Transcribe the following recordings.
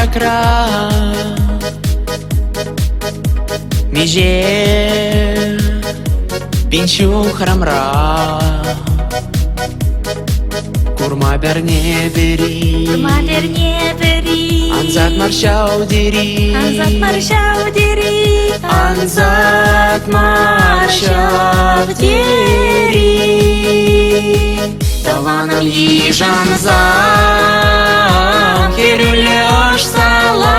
якра Меже Пинчу храмра Курма берне бери Анзат маршау дери Анзат маршау дери Таланам ежанзам Херюле ош салам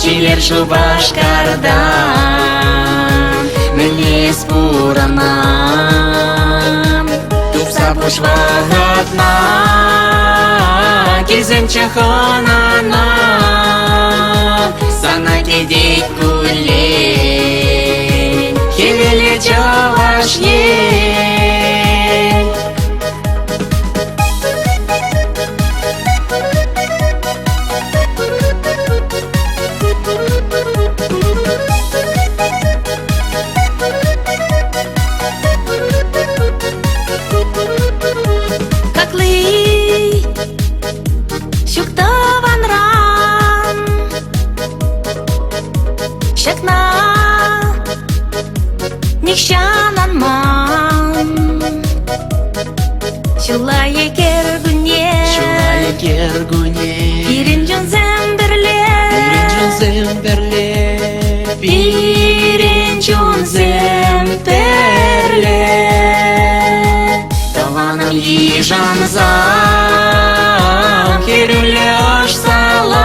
Чилер шубашкардан Мне спуранам Тупса пушвагатна Кизем чаханана Sana gidek kullen Hevele çavaş yen Kakli Şuktavan ran Şakna Nişanan man Şulaya kergune Pirincun zemberle Pirincun zemberle Tavanam yijanzam Kerüle oş salam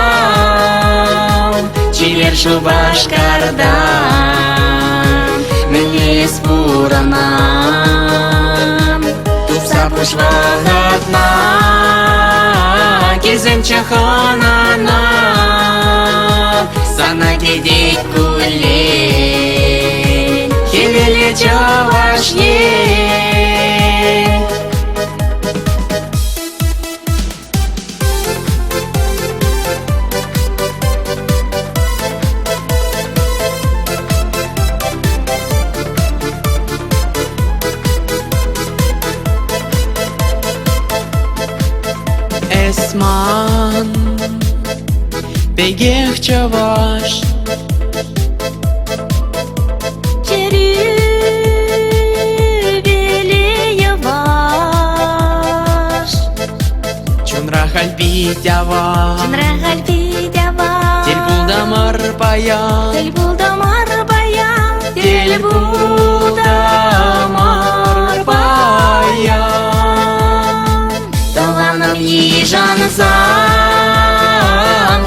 Çiler şubашкардан Мне спуранам Тупса пушвагатна Кизем чаханана Sana gidek kullen Hevele çavaş yen Esman Begeh çavaş Черюбели яваш Чунра хальбит аван Тель булдамар паян Тель булдамар баян Таланам ежанзам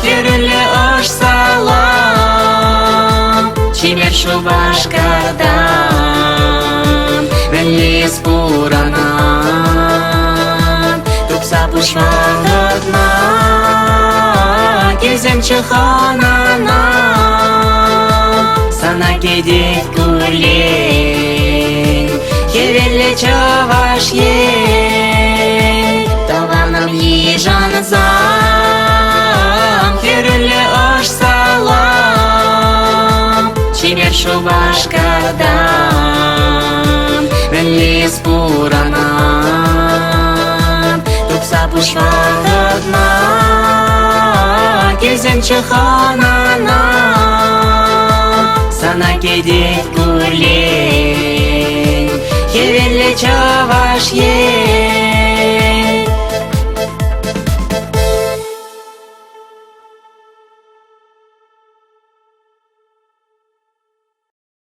Керюле ош салам Чимер шубашкардан Мне спуранам Тупса пушвагатна Кизем чаханана Sana gidek kullen Hevele çavaş yen Tavanam ежанзам Kerüle oş salam Çimer şubашкардан Мне спуранам Тупса пушвагатна Кизем чаханана Sana gidek kullen Hevele çavaş yen